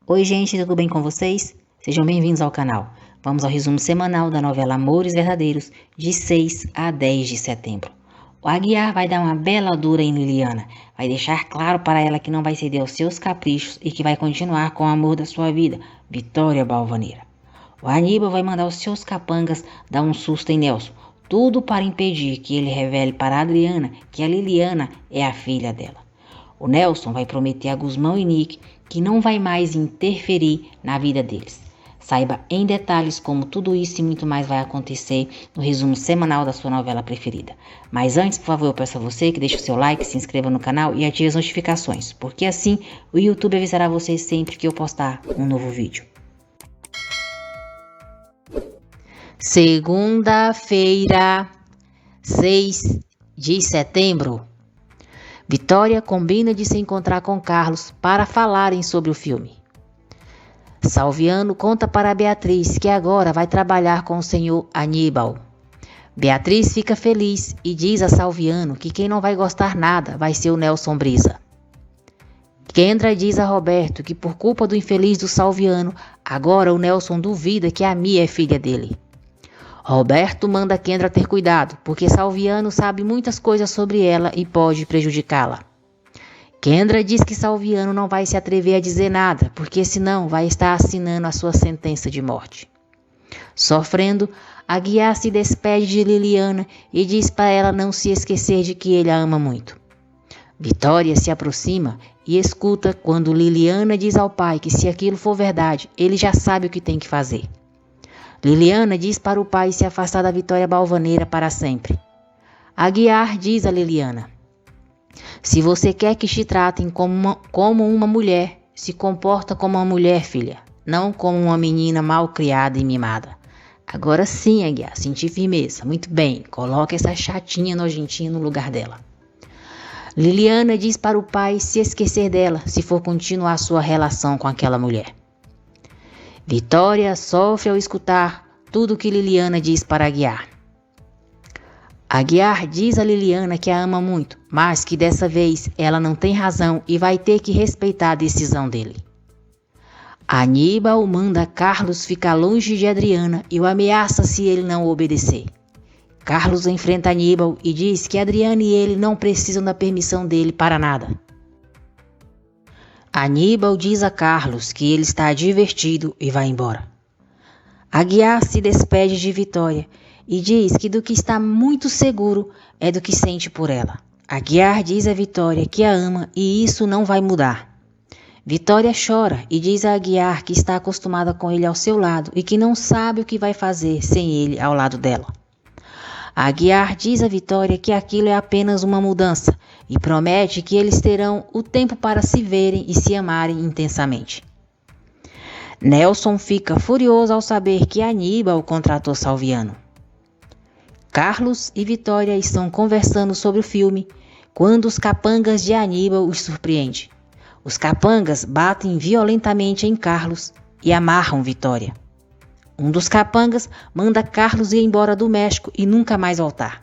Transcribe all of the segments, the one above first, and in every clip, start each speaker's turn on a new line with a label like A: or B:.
A: Oi gente, tudo bem com vocês? Sejam bem-vindos ao canal. Vamos ao resumo semanal da novela Amores Verdadeiros, de 6 a 10 de setembro. O Aguiar vai dar uma bela dura em Liliana, vai deixar claro para ela que não vai ceder aos seus caprichos e que vai continuar com o amor da sua vida, Vitória Balvanera. O Aníbal vai mandar os seus capangas dar um susto em Nelson, tudo para impedir que ele revele para Adriana que a Liliana é a filha dela. O Nelson vai prometer a Guzmão e Nick que não vai mais interferir na vida deles. Saiba em detalhes como tudo isso e muito mais vai acontecer no resumo semanal da sua novela preferida. Mas antes, por favor, eu peço a você que deixe o seu like, se inscreva no canal e ative as notificações, porque assim o YouTube avisará você sempre que eu postar um novo vídeo. Segunda-feira, 6 de setembro. Vitória combina de se encontrar com Carlos para falarem sobre o filme. Salviano conta para Beatriz que agora vai trabalhar com o senhor Aníbal. Beatriz fica feliz e diz a Salviano que quem não vai gostar nada vai ser o Nelson Brisa. Kendra diz a Roberto que por culpa do infeliz do Salviano, agora o Nelson duvida que a Mia é filha dele. Roberto manda Kendra ter cuidado, porque Salviano sabe muitas coisas sobre ela e pode prejudicá-la. Kendra diz que Salviano não vai se atrever a dizer nada, porque senão vai estar assinando a sua sentença de morte. Sofrendo, Aguiar se despede de Liliana e diz para ela não se esquecer de que ele a ama muito. Vitória se aproxima e escuta quando Liliana diz ao pai que se aquilo for verdade, ele já sabe o que tem que fazer. Liliana diz para o pai se afastar da Vitória Balvanera para sempre. Aguiar diz a Liliana: se você quer que te tratem como uma mulher, se comporta como uma mulher, filha, não como uma menina mal criada e mimada. Agora sim, Aguiar, senti firmeza. Muito bem, coloca essa chatinha nojentinha no lugar dela. Liliana diz para o pai se esquecer dela, se for continuar sua relação com aquela mulher. Vitória sofre ao escutar tudo que Liliana diz para Aguiar. Aguiar diz a Liliana que a ama muito, mas que dessa vez ela não tem razão e vai ter que respeitar a decisão dele. Aníbal manda Carlos ficar longe de Adriana e o ameaça se ele não obedecer. Carlos enfrenta Aníbal e diz que Adriana e ele não precisam da permissão dele para nada. Aníbal diz a Carlos que ele está divertido e vai embora. Aguiar se despede de Vitória e diz que do que está muito seguro é do que sente por ela. Aguiar diz a Vitória que a ama e isso não vai mudar. Vitória chora e diz a Aguiar que está acostumada com ele ao seu lado e que não sabe o que vai fazer sem ele ao lado dela. Aguiar diz a Vitória que aquilo é apenas uma mudança e promete que eles terão o tempo para se verem e se amarem intensamente. Nelson fica furioso ao saber que Aníbal contratou Salviano. Carlos e Vitória estão conversando sobre o filme quando os capangas de Aníbal os surpreendem. Os capangas batem violentamente em Carlos e amarram Vitória. Um dos capangas manda Carlos ir embora do México e nunca mais voltar.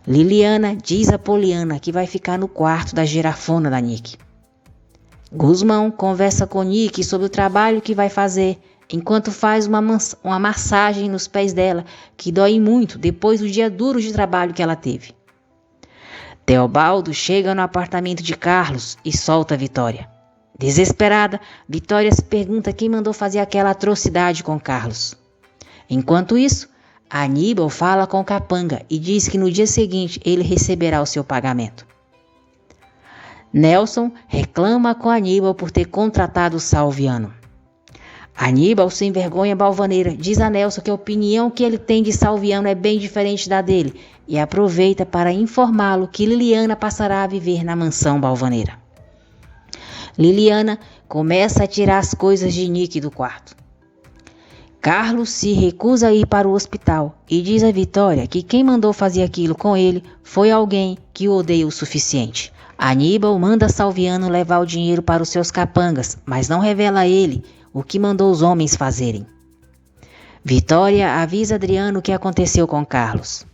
A: Liliana diz a Poliana que vai ficar no quarto da girafona da Nick. Guzmão conversa com Nick sobre o trabalho que vai fazer, enquanto faz uma massagem nos pés dela, que dói muito depois do dia duro de trabalho que ela teve. Teobaldo chega no apartamento de Carlos e solta a Vitória. Desesperada, Vitória se pergunta quem mandou fazer aquela atrocidade com Carlos. Enquanto isso, Aníbal fala com o capanga e diz que no dia seguinte ele receberá o seu pagamento. Nelson reclama com Aníbal por ter contratado Salviano. Aníbal, sem vergonha balvaneira, diz a Nelson que a opinião que ele tem de Salviano é bem diferente da dele e aproveita para informá-lo que Liliana passará a viver na mansão balvaneira. Liliana começa a tirar as coisas de Nick do quarto. Carlos se recusa a ir para o hospital e diz a Vitória que quem mandou fazer aquilo com ele foi alguém que o odeia o suficiente. Aníbal manda Salviano levar o dinheiro para os seus capangas, mas não revela a ele o que mandou os homens fazerem. Vitória avisa Adriano o que aconteceu com Carlos.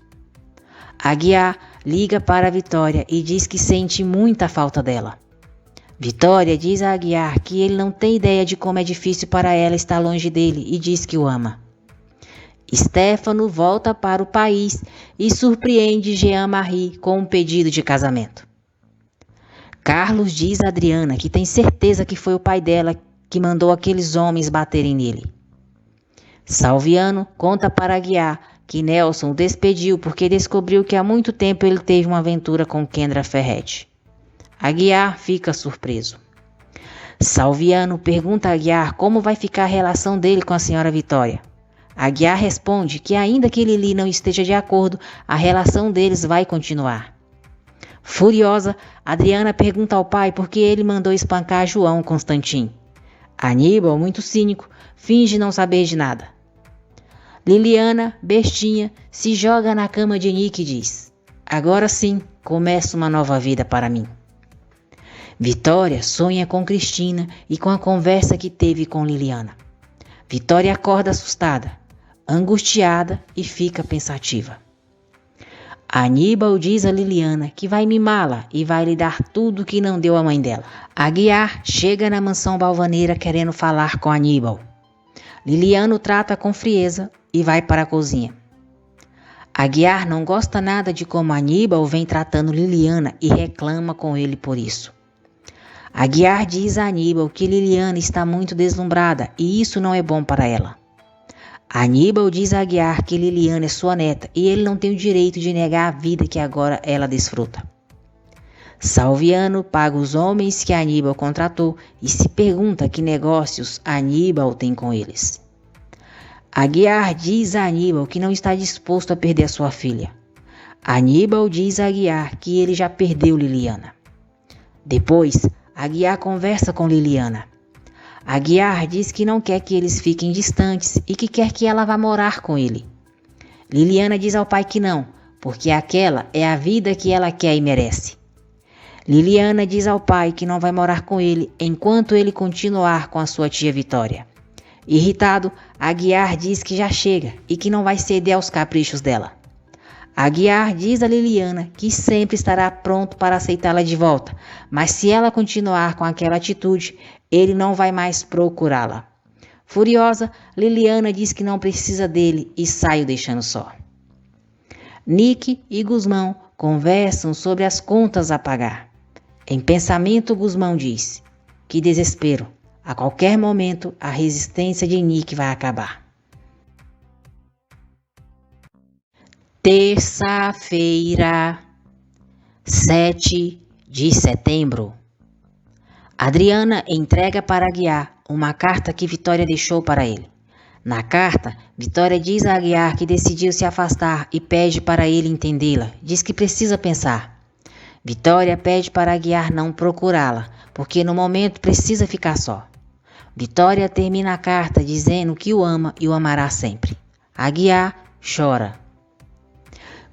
A: Aguiar liga para a Vitória e diz que sente muita falta dela. Vitória diz a Aguiar que ele não tem ideia de como é difícil para ela estar longe dele e diz que o ama. Stefano volta para o país e surpreende Jean-Marie com um pedido de casamento. Carlos diz a Adriana que tem certeza que foi o pai dela que mandou aqueles homens baterem nele. Salviano conta para Aguiar que Nelson o despediu porque descobriu que há muito tempo ele teve uma aventura com Kendra Ferretti. Aguiar fica surpreso. Salviano pergunta a Aguiar como vai ficar a relação dele com a senhora Vitória. Aguiar responde que ainda que Lili não esteja de acordo, a relação deles vai continuar. Furiosa, Adriana pergunta ao pai por que ele mandou espancar João Constantin. Aníbal, muito cínico, finge não saber de nada. Liliana, bestinha, se joga na cama de Nick e diz: agora sim, começa uma nova vida para mim. Vitória sonha com Cristina e com a conversa que teve com Liliana. Vitória acorda assustada, angustiada e fica pensativa. Aníbal diz a Liliana que vai mimá-la e vai lhe dar tudo que não deu à mãe dela. Aguiar chega na mansão Balvaneira querendo falar com Aníbal. Liliana o trata com frieza e vai para a cozinha. Aguiar não gosta nada de como Aníbal vem tratando Liliana e reclama com ele por isso. Aguiar diz a Aníbal que Liliana está muito deslumbrada e isso não é bom para ela. Aníbal diz a Aguiar que Liliana é sua neta e ele não tem o direito de negar a vida que agora ela desfruta. Salviano paga os homens que Aníbal contratou e se pergunta que negócios Aníbal tem com eles. Aguiar diz a Aníbal que não está disposto a perder a sua filha. Aníbal diz a Aguiar que ele já perdeu Liliana. Depois, Aguiar conversa com Liliana. Aguiar diz que não quer que eles fiquem distantes e que quer que ela vá morar com ele. Liliana diz ao pai que não, porque aquela é a vida que ela quer e merece. Liliana diz ao pai que não vai morar com ele enquanto ele continuar com a sua tia Vitória. Irritado, Aguiar diz que já chega e que não vai ceder aos caprichos dela. Aguiar diz a Liliana que sempre estará pronto para aceitá-la de volta, mas se ela continuar com aquela atitude, ele não vai mais procurá-la. Furiosa, Liliana diz que não precisa dele e sai o deixando só. Nick e Gusmão conversam sobre as contas a pagar. Em pensamento, Gusmão diz: que desespero, a qualquer momento a resistência de Nick vai acabar. Terça-feira, 7 de setembro. Adriana entrega para Aguiar uma carta que Vitória deixou para ele. Na carta, Vitória diz a Aguiar que decidiu se afastar e pede para ele entendê-la. Diz que precisa pensar. Vitória pede para Aguiar não procurá-la, porque no momento precisa ficar só. Vitória termina a carta dizendo que o ama e o amará sempre. Aguiar chora.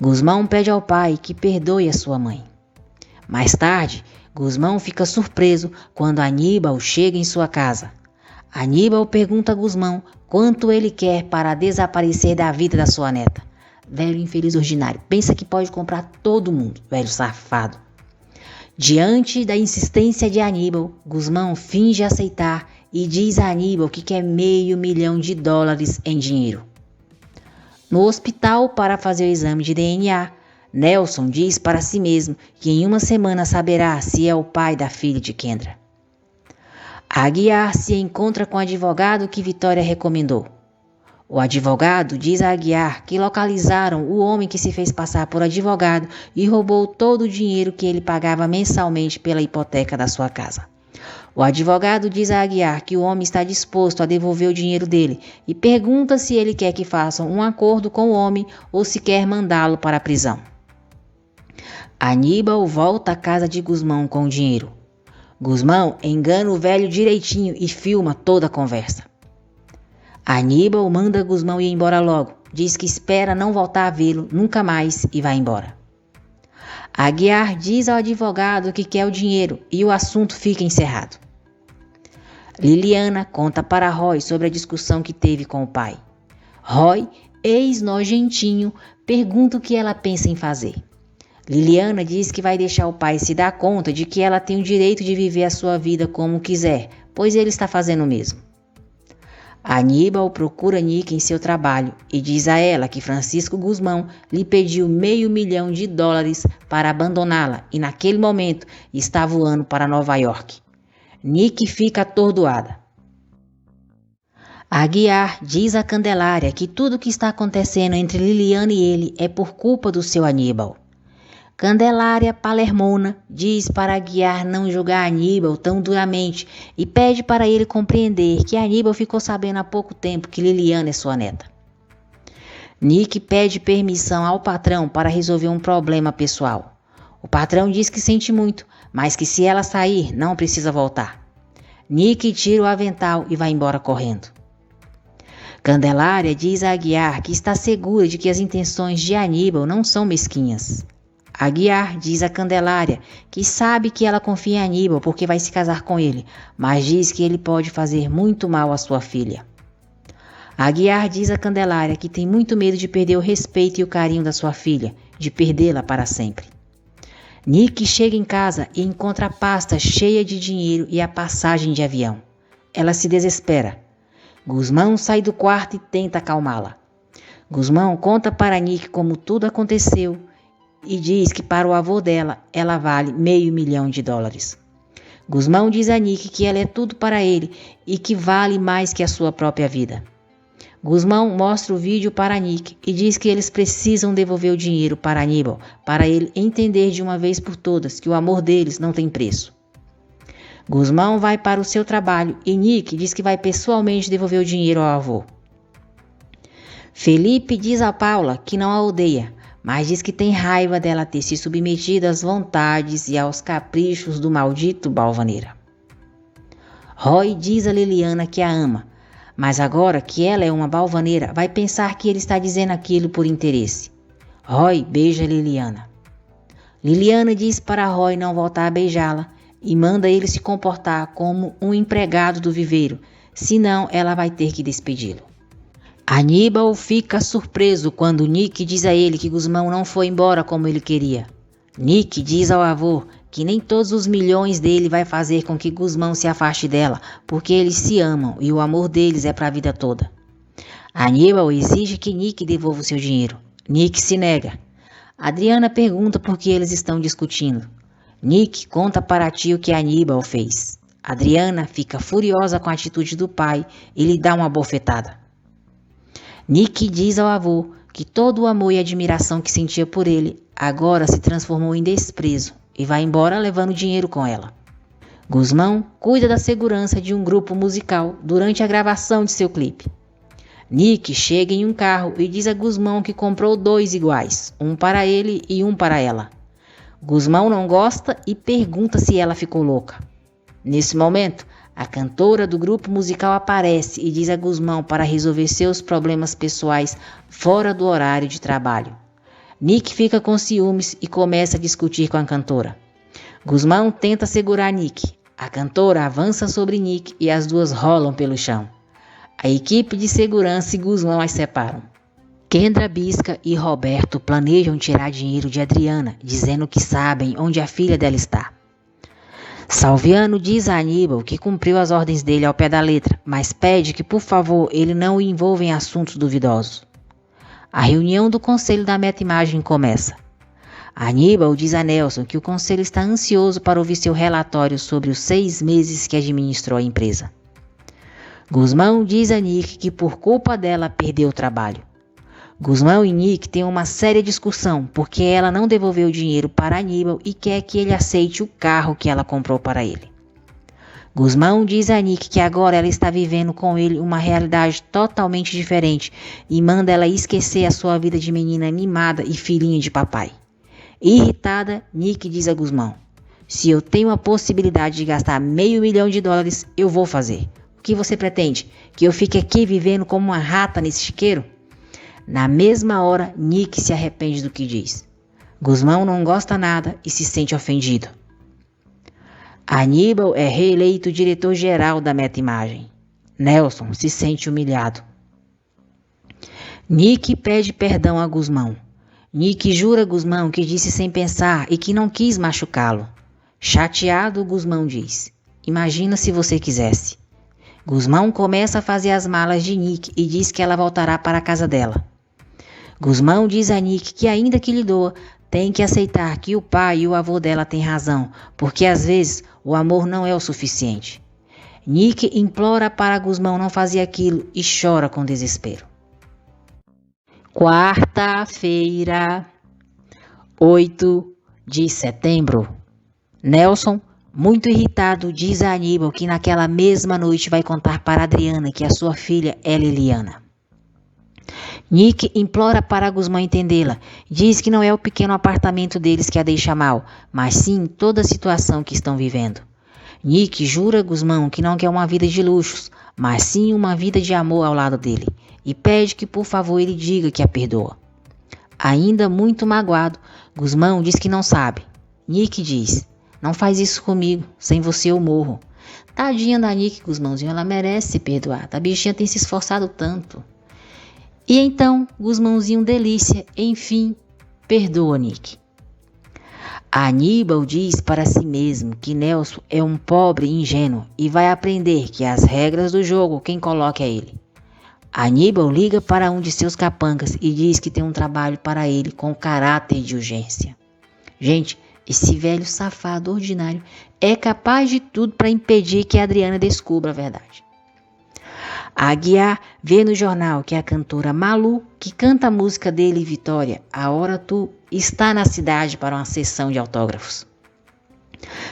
A: Gusmão pede ao pai que perdoe a sua mãe. Mais tarde, Gusmão fica surpreso quando Aníbal chega em sua casa. Aníbal pergunta a Gusmão quanto ele quer para desaparecer da vida da sua neta. Velho infeliz ordinário, pensa que pode comprar todo mundo, velho safado. Diante da insistência de Aníbal, Gusmão finge aceitar e diz a Aníbal que quer $500 mil em dinheiro. No hospital, para fazer o exame de DNA, Nelson diz para si mesmo que em uma semana saberá se é o pai da filha de Kendra. Aguiar se encontra com o advogado que Vitória recomendou. O advogado diz a Aguiar que localizaram o homem que se fez passar por advogado e roubou todo o dinheiro que ele pagava mensalmente pela hipoteca da sua casa. O advogado diz a Aguiar que o homem está disposto a devolver o dinheiro dele e pergunta se ele quer que façam um acordo com o homem ou se quer mandá-lo para a prisão. Aníbal volta à casa de Gusmão com o dinheiro. Gusmão engana o velho direitinho e filma toda a conversa. Aníbal manda Gusmão ir embora logo, diz que espera não voltar a vê-lo nunca mais e vai embora. Aguiar diz ao advogado que quer o dinheiro e o assunto fica encerrado. Liliana conta para Roy sobre a discussão que teve com o pai. Roy, ex-nojentinho, pergunta o que ela pensa em fazer. Liliana diz que vai deixar o pai se dar conta de que ela tem o direito de viver a sua vida como quiser, pois ele está fazendo o mesmo. Aníbal procura Nick em seu trabalho e diz a ela que Francisco Guzmão lhe pediu $500 mil para abandoná-la e naquele momento está voando para Nova York. Nick fica atordoada. Aguiar diz a Candelária que tudo o que está acontecendo entre Liliana e ele é por culpa do seu Aníbal. Candelária Palermona diz para Aguiar não julgar Aníbal tão duramente e pede para ele compreender que Aníbal ficou sabendo há pouco tempo que Liliana é sua neta. Nick pede permissão ao patrão para resolver um problema pessoal. O patrão diz que sente muito, mas que se ela sair, não precisa voltar. Nick tira o avental e vai embora correndo. Candelária diz a Aguiar que está segura de que as intenções de Aníbal não são mesquinhas. Aguiar diz a Candelária que sabe que ela confia em Aníbal porque vai se casar com ele, mas diz que ele pode fazer muito mal à sua filha. Aguiar diz a Candelária que tem muito medo de perder o respeito e o carinho da sua filha, de perdê-la para sempre. Nick chega em casa e encontra a pasta cheia de dinheiro e a passagem de avião. Ela se desespera. Guzmão sai do quarto e tenta acalmá-la. Guzmão conta para Nick como tudo aconteceu e diz que para o avô dela, ela vale $500 mil. Guzmão diz a Nick que ela é tudo para ele e que vale mais que a sua própria vida. Guzmão mostra o vídeo para Nick e diz que eles precisam devolver o dinheiro para Aníbal, para ele entender de uma vez por todas que o amor deles não tem preço. Guzmão vai para o seu trabalho e Nick diz que vai pessoalmente devolver o dinheiro ao avô. Felipe diz a Paula que não a odeia, mas diz que tem raiva dela ter se submetido às vontades e aos caprichos do maldito Balvanera. Roy diz a Liliana que a ama, mas agora que ela é uma balvaneira, vai pensar que ele está dizendo aquilo por interesse. Roy beija Liliana. Liliana diz para Roy não voltar a beijá-la e manda ele se comportar como um empregado do viveiro, senão ela vai ter que despedi-lo. Aníbal fica surpreso quando Nick diz a ele que Guzmão não foi embora como ele queria. Nick diz ao avô que nem todos os milhões dele vai fazer com que Guzmão se afaste dela, porque eles se amam e o amor deles é para a vida toda. Aníbal exige que Nick devolva o seu dinheiro. Nick se nega. Adriana pergunta por que eles estão discutindo. Nick conta para a tia o que Aníbal fez. Adriana fica furiosa com a atitude do pai e lhe dá uma bofetada. Nick diz ao avô que todo o amor e admiração que sentia por ele agora se transformou em desprezo e vai embora levando dinheiro com ela. Guzmão cuida da segurança de um grupo musical durante a gravação de seu clipe. Nick chega em um carro e diz a Guzmão que comprou 2 iguais, um para ele e um para ela. Guzmão não gosta e pergunta se ela ficou louca. Nesse momento, a cantora do grupo musical aparece e diz a Guzmão para resolver seus problemas pessoais fora do horário de trabalho. Nick fica com ciúmes e começa a discutir com a cantora. Guzmão tenta segurar Nick. A cantora avança sobre Nick e as duas rolam pelo chão. A equipe de segurança e Guzmão as separam. Kendra Bisca e Roberto planejam tirar dinheiro de Adriana, dizendo que sabem onde a filha dela está. Salviano diz a Aníbal que cumpriu as ordens dele ao pé da letra, mas pede que, por favor, ele não o envolva em assuntos duvidosos. A reunião do conselho da Metimagem começa. Aníbal diz a Nelson que o conselho está ansioso para ouvir seu relatório sobre os 6 meses que administrou a empresa. Guzmão diz a Nick que por culpa dela perdeu o trabalho. Guzmão e Nick têm uma séria discussão porque ela não devolveu o dinheiro para Aníbal e quer que ele aceite o carro que ela comprou para ele. Guzmão diz a Nick que agora ela está vivendo com ele uma realidade totalmente diferente e manda ela esquecer a sua vida de menina animada e filhinha de papai. Irritada, Nick diz a Guzmão: se eu tenho a possibilidade de gastar $500 mil, eu vou fazer. O que você pretende? Que eu fique aqui vivendo como uma rata nesse chiqueiro? Na mesma hora, Nick se arrepende do que diz. Guzmão não gosta nada e se sente ofendido. Aníbal é reeleito diretor-geral da Metimagem. Nelson se sente humilhado. Nick pede perdão a Guzmão. Nick jura a Gusmão que disse sem pensar e que não quis machucá-lo. Chateado, Gusmão diz: imagina se você quisesse. Gusmão começa a fazer as malas de Nick e diz que ela voltará para a casa dela. Gusmão diz a Nick que ainda que lhe doa, tem que aceitar que o pai e o avô dela têm razão, porque às vezes o amor não é o suficiente. Nick implora para Gusmão não fazer aquilo e chora com desespero. Quarta-feira, 8 de setembro. Nelson, muito irritado, diz a Aníbal que naquela mesma noite vai contar para Adriana que a sua filha é Liliana. Nick implora para Gusmão entendê-la. Diz que não é o pequeno apartamento deles que a deixa mal, mas sim toda a situação que estão vivendo. Nick jura a Gusmão que não quer uma vida de luxos, mas sim uma vida de amor ao lado dele, e pede que por favor ele diga que a perdoa. Ainda muito magoado, Gusmão diz que não sabe. Nick diz: não faz isso comigo, sem você eu morro. Tadinha da Nick, Gusmãozinho, ela merece se perdoar, a bichinha tem se esforçado tanto. E então, Gusmãozinho delícia, enfim, perdoa Nick. Aníbal diz para si mesmo que Nelson é um pobre ingênuo e vai aprender que as regras do jogo quem coloca é ele. Aníbal liga para um de seus capangas e diz que tem um trabalho para ele com caráter de urgência. Gente, esse velho safado ordinário é capaz de tudo para impedir que a Adriana descubra a verdade. Aguiar vê no jornal que a cantora Malu, que canta a música dele Vitória, A Hora Tu, está na cidade para uma sessão de autógrafos.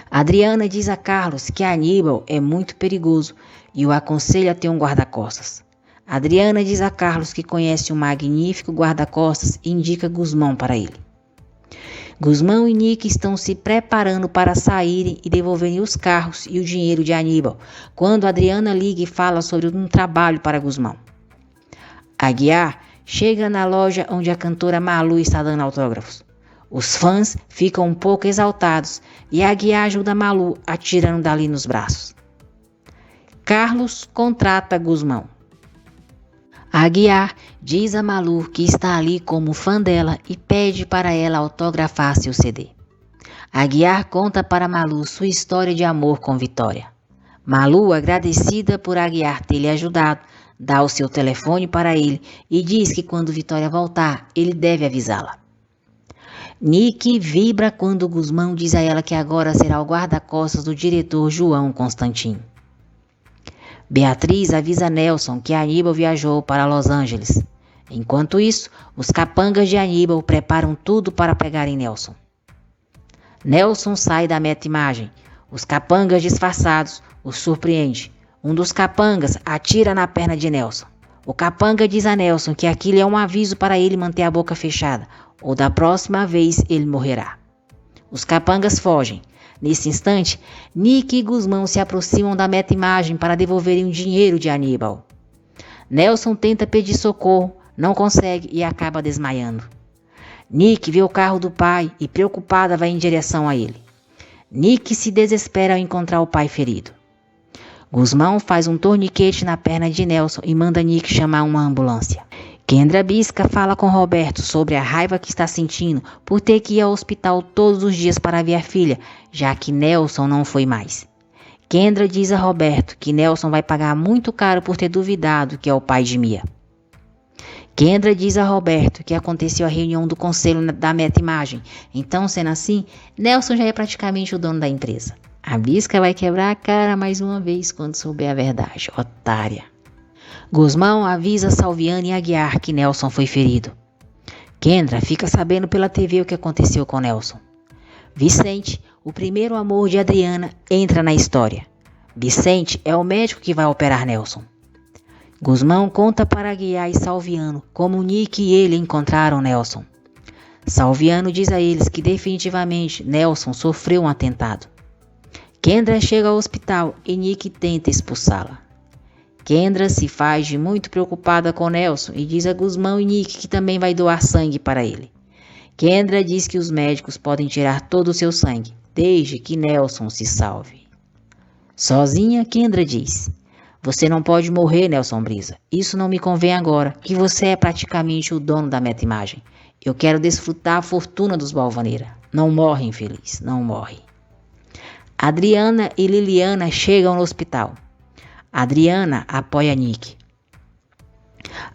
A: Adriana diz a Carlos que Aníbal é muito perigoso e o aconselha a ter um guarda-costas. Adriana diz a Carlos que conhece um magnífico guarda-costas e indica Gusmão para ele. Gusmão e Nick estão se preparando para saírem e devolverem os carros e o dinheiro de Aníbal, quando Adriana liga e fala sobre um trabalho para Gusmão. Aguiar chega na loja onde a cantora Malu está dando autógrafos. Os fãs ficam um pouco exaltados e Aguiar ajuda Malu atirando dali nos braços. Carlos contrata Gusmão. Aguiar diz a Malu que está ali como fã dela e pede para ela autografar seu CD. Aguiar conta para Malu sua história de amor com Vitória. Malu, agradecida por Aguiar ter lhe ajudado, dá o seu telefone para ele e diz que quando Vitória voltar, ele deve avisá-la. Nick vibra quando Gusmão diz a ela que agora será o guarda-costas do diretor João Constantino. Beatriz avisa Nelson que Aníbal viajou para Los Angeles. Enquanto isso, os capangas de Aníbal preparam tudo para pegarem Nelson. Nelson sai da meta-imagem. Os capangas disfarçados o surpreendem. Um dos capangas atira na perna de Nelson. O capanga diz a Nelson que aquilo é um aviso para ele manter a boca fechada, ou da próxima vez ele morrerá. Os capangas fogem. Nesse instante, Nick e Gusmão se aproximam da meta-imagem para devolverem o dinheiro de Aníbal. Nelson tenta pedir socorro, não consegue e acaba desmaiando. Nick vê o carro do pai e, preocupada, vai em direção a ele. Nick se desespera ao encontrar o pai ferido. Gusmão faz um torniquete na perna de Nelson e manda Nick chamar uma ambulância. Kendra Bisca fala com Roberto sobre a raiva que está sentindo por ter que ir ao hospital todos os dias para ver a filha, já que Nelson não foi mais. Kendra diz a Roberto que Nelson vai pagar muito caro por ter duvidado que é o pai de Mia. Kendra diz a Roberto que aconteceu a reunião do conselho da meta-imagem, então, sendo assim, Nelson já é praticamente o dono da empresa. A Bisca vai quebrar a cara mais uma vez quando souber a verdade, otária. Gusmão avisa Salviane e Aguiar que Nelson foi ferido. Kendra fica sabendo pela TV o que aconteceu com Nelson. Vicente, o primeiro amor de Adriana, entra na história. Vicente é o médico que vai operar Nelson. Gusmão conta para Aguiar e Salviano como Nick e ele encontraram Nelson. Salviano diz a eles que definitivamente Nelson sofreu um atentado. Kendra chega ao hospital e Nick tenta expulsá-la. Kendra se faz de muito preocupada com Nelson e diz a Gusmão e Nick que também vai doar sangue para ele. Kendra diz que os médicos podem tirar todo o seu sangue, desde que Nelson se salve. Sozinha, Kendra diz: você não pode morrer, Nelson Brisa. Isso não me convém agora, que você é praticamente o dono da meta-imagem. Eu quero desfrutar a fortuna dos Balvanera. Não morre, infeliz, não morre. Adriana e Liliana chegam no hospital. Adriana apoia Nick.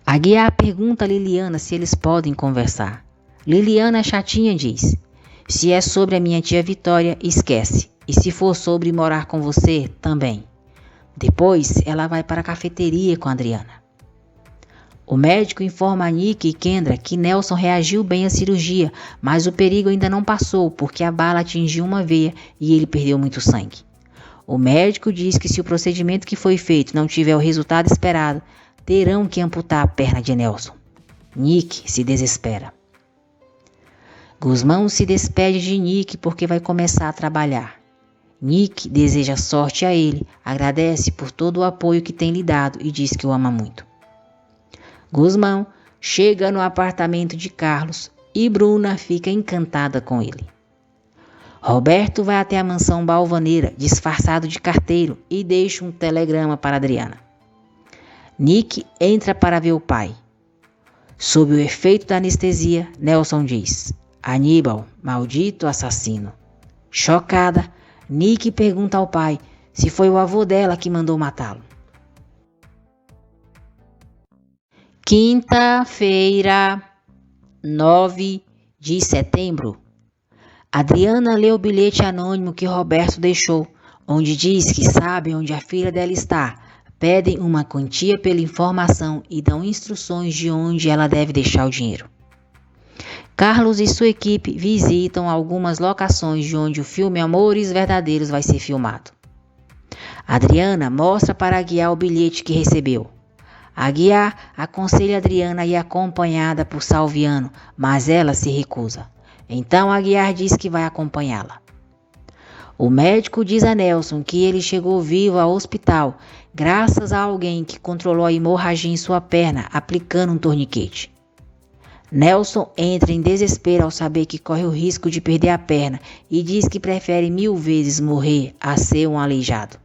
A: Aguiar pergunta a Liliana se eles podem conversar. Liliana, chatinha, diz: se é sobre a minha tia Vitória, esquece. E se for sobre morar com você, também. Depois, ela vai para a cafeteria com a Adriana. O médico informa a Nick e Kendra que Nelson reagiu bem à cirurgia, mas o perigo ainda não passou porque a bala atingiu uma veia e ele perdeu muito sangue. O médico diz que se o procedimento que foi feito não tiver o resultado esperado, terão que amputar a perna de Nelson. Nick se desespera. Guzmão se despede de Nick porque vai começar a trabalhar. Nick deseja sorte a ele, agradece por todo o apoio que tem lhe dado e diz que o ama muito. Guzmão chega no apartamento de Carlos e Bruna fica encantada com ele. Roberto vai até a mansão Balvanera disfarçado de carteiro e deixa um telegrama para Adriana. Nick entra para ver o pai. Sob o efeito da anestesia, Nelson diz: Aníbal, maldito assassino. Chocada, Nick pergunta ao pai se foi o avô dela que mandou matá-lo. Quinta-feira, 9 de setembro. Adriana lê o bilhete anônimo que Roberto deixou, onde diz que sabe onde a filha dela está, pedem uma quantia pela informação e dão instruções de onde ela deve deixar o dinheiro. Carlos e sua equipe visitam algumas locações de onde o filme Amores Verdadeiros vai ser filmado. Adriana mostra para Aguiar o bilhete que recebeu. Aguiar aconselha Adriana a ir acompanhada por Salviano, mas ela se recusa. Então Aguiar diz que vai acompanhá-la. O médico diz a Nelson que ele chegou vivo ao hospital graças a alguém que controlou a hemorragia em sua perna aplicando um torniquete. Nelson entra em desespero ao saber que corre o risco de perder a perna e diz que prefere 1000 vezes morrer a ser um aleijado.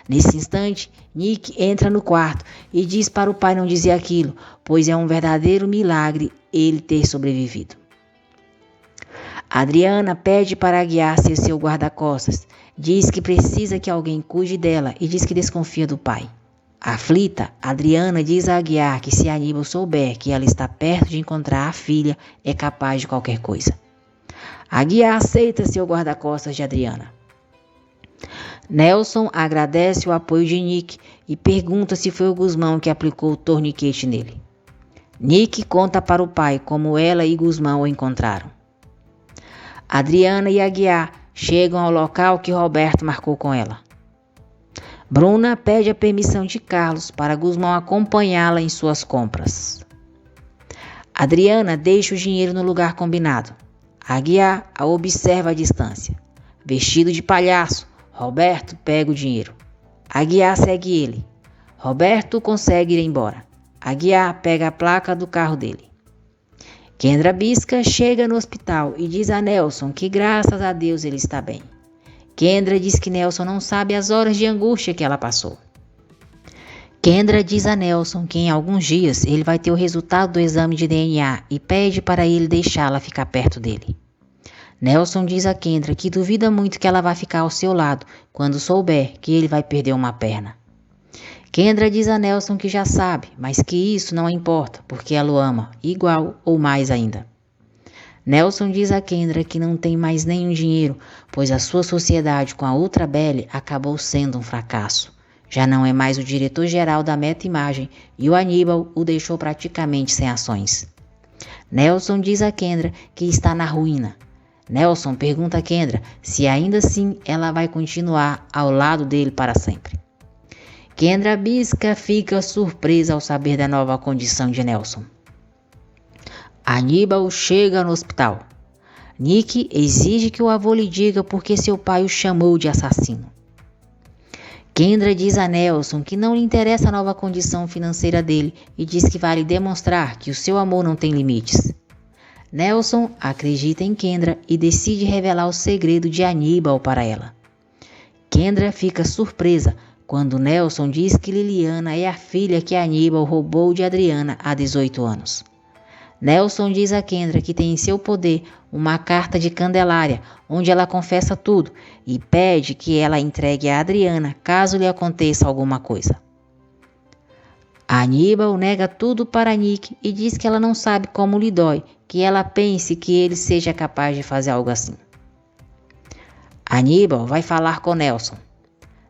A: Nesse instante, Nick entra no quarto e diz para o pai não dizer aquilo, pois é um verdadeiro milagre ele ter sobrevivido. Adriana pede para Aguiar ser seu guarda-costas, diz que precisa que alguém cuide dela e diz que desconfia do pai. Aflita, Adriana diz a Aguiar que se Aníbal souber que ela está perto de encontrar a filha, é capaz de qualquer coisa. Aguiar aceita ser o guarda-costas de Adriana. Nelson agradece o apoio de Nick e pergunta se foi o Guzmão que aplicou o torniquete nele. Nick conta para o pai como ela e Guzmão o encontraram. Adriana e Aguiar chegam ao local que Roberto marcou com ela. Bruna pede a permissão de Carlos para Guzmão acompanhá-la em suas compras. Adriana deixa o dinheiro no lugar combinado. Aguiar a observa à distância. Vestido de palhaço, Roberto pega o dinheiro. Aguiar segue ele. Roberto consegue ir embora. Aguiar pega a placa do carro dele. Kendra Bisca chega no hospital e diz a Nelson que graças a Deus ele está bem. Kendra diz que Nelson não sabe as horas de angústia que ela passou. Kendra diz a Nelson que em alguns dias ele vai ter o resultado do exame de DNA e pede para ele deixá-la ficar perto dele. Nelson diz a Kendra que duvida muito que ela vai ficar ao seu lado quando souber que ele vai perder uma perna. Kendra diz a Nelson que já sabe, mas que isso não importa, porque ela o ama, igual ou mais ainda. Nelson diz a Kendra que não tem mais nenhum dinheiro, pois a sua sociedade com a Ultrabelle acabou sendo um fracasso. Já não é mais o diretor-geral da Meta Imagem e o Aníbal o deixou praticamente sem ações. Nelson diz a Kendra que está na ruína. Nelson pergunta a Kendra se ainda assim ela vai continuar ao lado dele para sempre. Kendra Bisca fica surpresa ao saber da nova condição de Nelson. Aníbal chega no hospital. Nick exige que o avô lhe diga por que seu pai o chamou de assassino. Kendra diz a Nelson que não lhe interessa a nova condição financeira dele e diz que vai lhe demonstrar que o seu amor não tem limites. Nelson acredita em Kendra e decide revelar o segredo de Aníbal para ela. Kendra fica surpresa quando Nelson diz que Liliana é a filha que Aníbal roubou de Adriana há 18 anos. Nelson diz a Kendra que tem em seu poder uma carta de Candelária, onde ela confessa tudo e pede que ela entregue a Adriana caso lhe aconteça alguma coisa. Aníbal nega tudo para Nick e diz que ela não sabe como lhe dói, que ela pense que ele seja capaz de fazer algo assim. Aníbal vai falar com Nelson.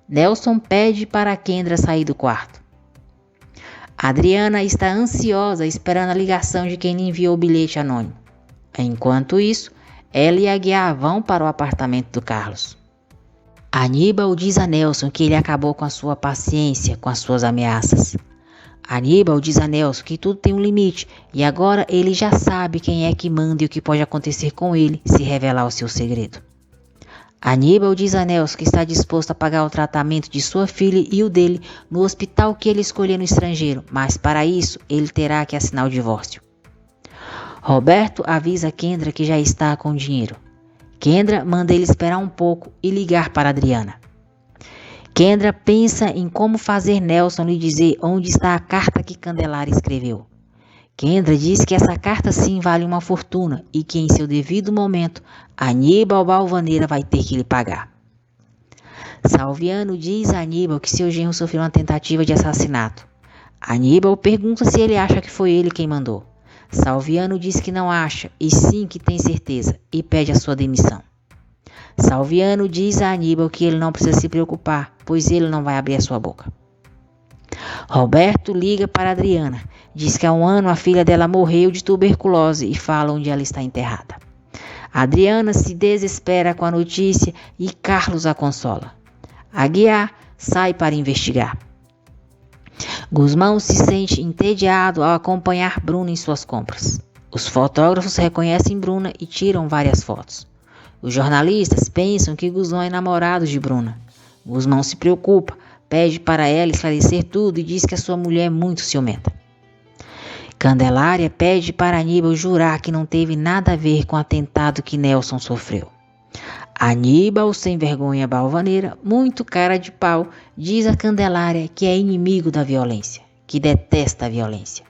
A: Nelson pede para Kendra sair do quarto. Adriana está ansiosa esperando a ligação de quem lhe enviou o bilhete anônimo. Enquanto isso, ela e Aguiar vão para o apartamento do Carlos. Aníbal diz a Nelson que ele acabou com a sua paciência com as suas ameaças. Aníbal diz a Nelson que tudo tem um limite e agora ele já sabe quem é que manda e o que pode acontecer com ele se revelar o seu segredo. Aníbal diz a Nelson que está disposto a pagar o tratamento de sua filha e o dele no hospital que ele escolher no estrangeiro, mas para isso ele terá que assinar o divórcio. Roberto avisa Kendra que já está com dinheiro. Kendra manda ele esperar um pouco e ligar para Adriana. Kendra pensa em como fazer Nelson lhe dizer onde está a carta que Candelária escreveu. Kendra diz que essa carta sim vale uma fortuna e que em seu devido momento Aníbal Balvaneira vai ter que lhe pagar. Salviano diz a Aníbal que seu genro sofreu uma tentativa de assassinato. Aníbal pergunta se ele acha que foi ele quem mandou. Salviano diz que não acha e sim que tem certeza e pede a sua demissão. Salviano diz a Aníbal que ele não precisa se preocupar, pois ele não vai abrir a sua boca. Roberto liga para Adriana, diz que há um ano a filha dela morreu de tuberculose e fala onde ela está enterrada. Adriana se desespera com a notícia e Carlos a consola. Aguiar sai para investigar. Guzmão se sente entediado ao acompanhar Bruna em suas compras. Os fotógrafos reconhecem Bruna e tiram várias fotos. Os jornalistas pensam que Guzmão é namorado de Bruna. Guzmão se preocupa, pede para ela esclarecer tudo e diz que a sua mulher é muito ciumenta. Candelária pede para Aníbal jurar que não teve nada a ver com o atentado que Nelson sofreu. Aníbal, sem vergonha balvaneira, muito cara de pau, diz a Candelária que é inimigo da violência, que detesta a violência.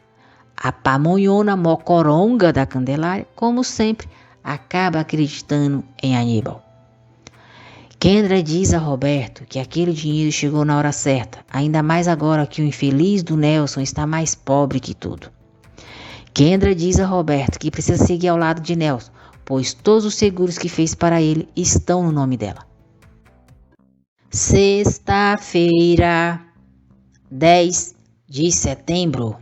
A: A pamonhona mocoronga da Candelária, como sempre, acaba acreditando em Aníbal. Kendra diz a Roberto que aquele dinheiro chegou na hora certa, ainda mais agora que o infeliz do Nelson está mais pobre que tudo. Kendra diz a Roberto que precisa seguir ao lado de Nelson, pois todos os seguros que fez para ele estão no nome dela. Sexta-feira, 10 de setembro.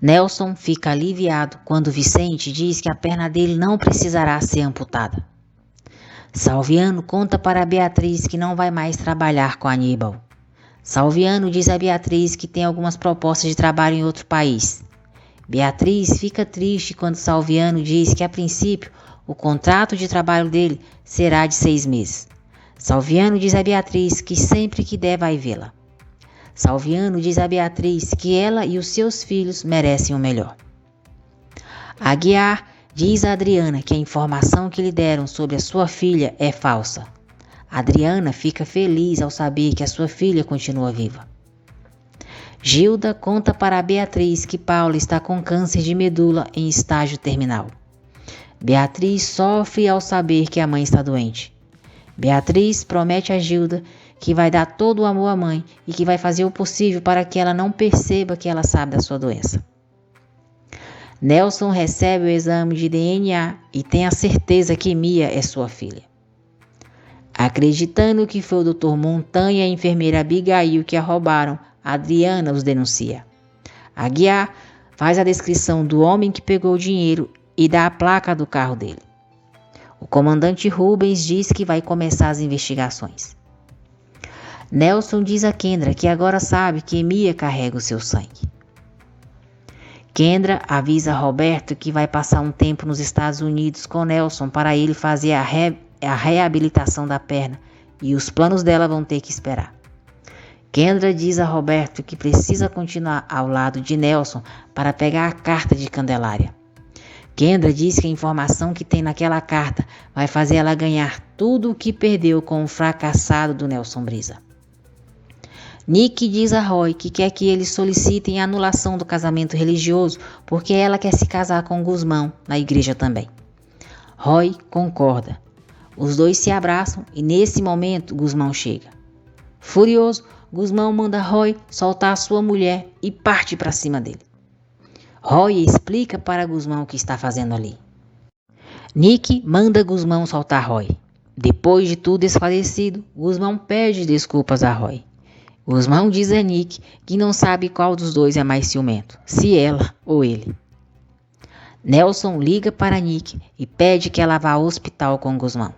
A: Nelson fica aliviado quando Vicente diz que a perna dele não precisará ser amputada. Salviano conta para Beatriz que não vai mais trabalhar com Aníbal. Salviano diz a Beatriz que tem algumas propostas de trabalho em outro país. Beatriz fica triste quando Salviano diz que, a princípio, o contrato de trabalho dele será de 6 meses. Salviano diz a Beatriz que sempre que der vai vê-la. Salviano diz a Beatriz que ela e os seus filhos merecem o melhor. Aguiar diz a Adriana que a informação que lhe deram sobre a sua filha é falsa. Adriana fica feliz ao saber que a sua filha continua viva. Gilda conta para a Beatriz que Paula está com câncer de medula em estágio terminal. Beatriz sofre ao saber que a mãe está doente. Beatriz promete a Gilda que vai dar todo o amor à mãe e que vai fazer o possível para que ela não perceba que ela sabe da sua doença. Nelson recebe o exame de DNA e tem a certeza que Mia é sua filha. Acreditando que foi o Dr. Montanha e a enfermeira Abigail que a roubaram, Adriana os denuncia. Aguiar faz a descrição do homem que pegou o dinheiro e dá a placa do carro dele. O comandante Rubens diz que vai começar as investigações. Nelson diz a Kendra que agora sabe que Mia carrega o seu sangue. Kendra avisa a Roberto que vai passar um tempo nos Estados Unidos com Nelson para ele fazer a reabilitação da perna e os planos dela vão ter que esperar. Kendra diz a Roberto que precisa continuar ao lado de Nelson para pegar a carta de Candelária. Kendra diz que a informação que tem naquela carta vai fazer ela ganhar tudo o que perdeu com o fracassado do Nelson Brisa. Nick diz a Roy que quer que eles solicitem a anulação do casamento religioso porque ela quer se casar com Guzmão na igreja também. Roy concorda. Os dois se abraçam e nesse momento Guzmão chega. Furioso, Guzmão manda Roy soltar a sua mulher e parte para cima dele. Roy explica para Guzmão o que está fazendo ali. Nick manda Guzmão soltar Roy. Depois de tudo esclarecido, Guzmão pede desculpas a Roy. Guzmão diz a Nick que não sabe qual dos dois é mais ciumento, se ela ou ele. Nelson liga para Nick e pede que ela vá ao hospital com Guzmão.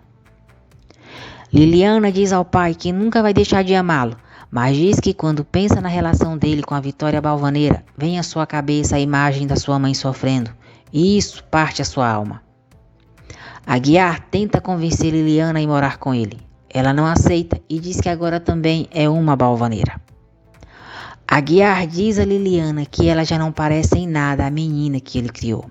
A: Liliana diz ao pai que nunca vai deixar de amá-lo, mas diz que quando pensa na relação dele com a Vitória Balvaneira, vem à sua cabeça a imagem da sua mãe sofrendo, e isso parte a sua alma. Aguiar tenta convencer Liliana a ir morar com ele. Ela não aceita e diz que agora também é uma balvaneira. Aguiar diz a Liliana que ela já não parece em nada a menina que ele criou.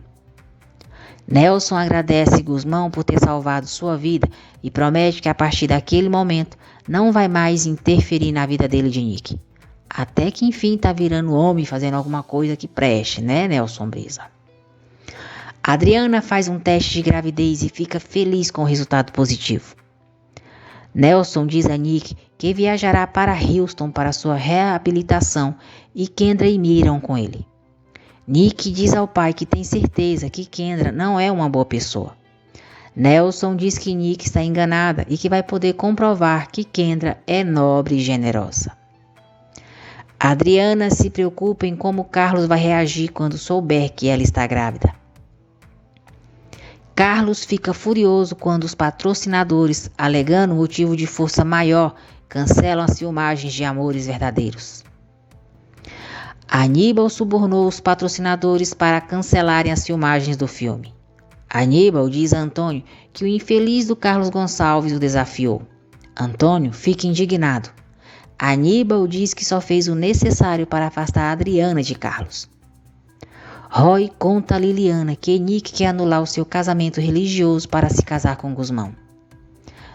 A: Nelson agradece Guzmão por ter salvado sua vida e promete que a partir daquele momento não vai mais interferir na vida dele de Nick. Até que enfim tá virando homem, fazendo alguma coisa que preste, né, Nelson Brisa? Adriana faz um teste de gravidez e fica feliz com o resultado positivo. Nelson diz a Nick que viajará para Houston para sua reabilitação e Kendra e Mia irão com ele. Nick diz ao pai que tem certeza que Kendra não é uma boa pessoa. Nelson diz que Nick está enganada e que vai poder comprovar que Kendra é nobre e generosa. Adriana se preocupa em como Carlos vai reagir quando souber que ela está grávida. Carlos fica furioso quando os patrocinadores, alegando motivo de força maior, cancelam as filmagens de Amores Verdadeiros. Aníbal subornou os patrocinadores para cancelarem as filmagens do filme. Aníbal diz a Antônio que o infeliz do Carlos Gonçalves o desafiou. Antônio fica indignado. Aníbal diz que só fez o necessário para afastar a Adriana de Carlos. Roy conta a Liliana que Nick quer anular o seu casamento religioso para se casar com Guzmão.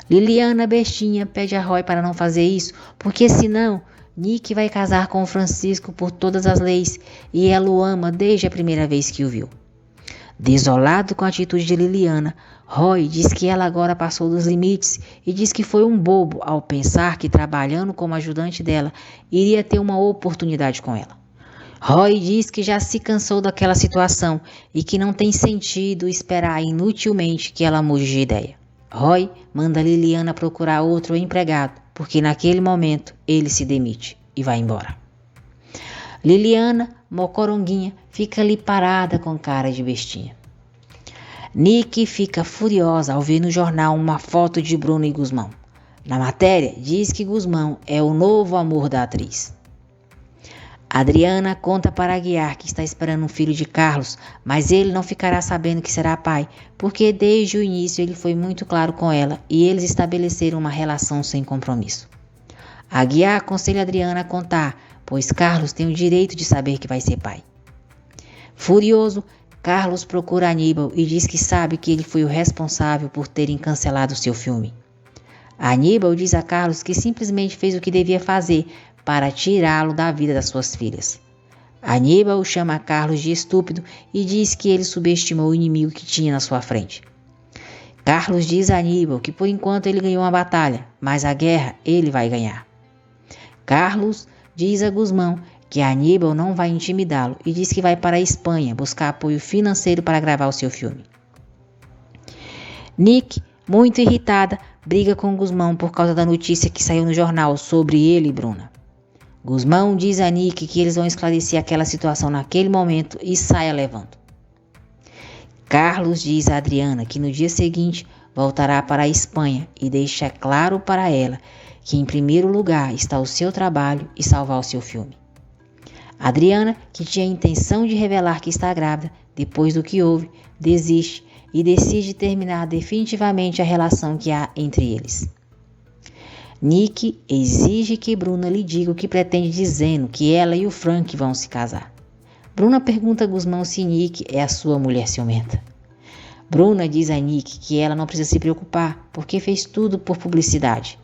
A: Liliana bestinha pede a Roy para não fazer isso, porque senão Nick vai casar com o Francisco por todas as leis e ela o ama desde a primeira vez que o viu. Desolado com a atitude de Liliana, Roy diz que ela agora passou dos limites e diz que foi um bobo ao pensar que trabalhando como ajudante dela iria ter uma oportunidade com ela. Roy diz que já se cansou daquela situação e que não tem sentido esperar inutilmente que ela mude de ideia. Roy manda Liliana procurar outro empregado, porque naquele momento ele se demite e vai embora. Liliana, mocoronguinha, fica ali parada com cara de bestinha. Nick fica furiosa ao ver no jornal uma foto de Bruno e Guzmão. Na matéria diz que Guzmão é o novo amor da atriz. Adriana conta para Aguiar que está esperando um filho de Carlos, mas ele não ficará sabendo que será pai, porque desde o início ele foi muito claro com ela e eles estabeleceram uma relação sem compromisso. Aguiar aconselha Adriana a contar, pois Carlos tem o direito de saber que vai ser pai. Furioso, Carlos procura Aníbal e diz que sabe que ele foi o responsável por terem cancelado seu filme. Aníbal diz a Carlos que simplesmente fez o que devia fazer para tirá-lo da vida das suas filhas. Aníbal chama Carlos de estúpido e diz que ele subestimou o inimigo que tinha na sua frente. Carlos diz a Aníbal que por enquanto ele ganhou uma batalha, mas a guerra ele vai ganhar. Carlos diz a Guzmão que Aníbal não vai intimidá-lo e diz que vai para a Espanha buscar apoio financeiro para gravar o seu filme. Nick, muito irritada, briga com Guzmão por causa da notícia que saiu no jornal sobre ele e Bruna. Guzmão diz a Nick que eles vão esclarecer aquela situação naquele momento e sai a levando. Carlos diz a Adriana que no dia seguinte voltará para a Espanha e deixa claro para ela que em primeiro lugar está o seu trabalho e salvar o seu filme. Adriana, que tinha a intenção de revelar que está grávida, depois do que houve, desiste e decide terminar definitivamente a relação que há entre eles. Nick exige que Bruna lhe diga o que pretende, dizendo que ela e o Frank vão se casar. Bruna pergunta a Guzmão se Nick é a sua mulher ciumenta. Bruna diz a Nick que ela não precisa se preocupar, porque fez tudo por publicidade.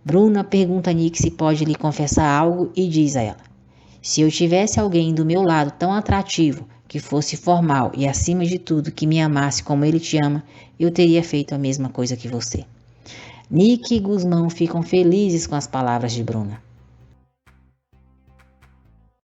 A: Bruna pergunta a Nick se pode lhe confessar algo e diz a ela: se eu tivesse alguém do meu lado tão atrativo, que fosse formal e acima de tudo que me amasse como ele te ama, eu teria feito a mesma coisa que você. Nick e Guzmão ficam felizes com as palavras de Bruna.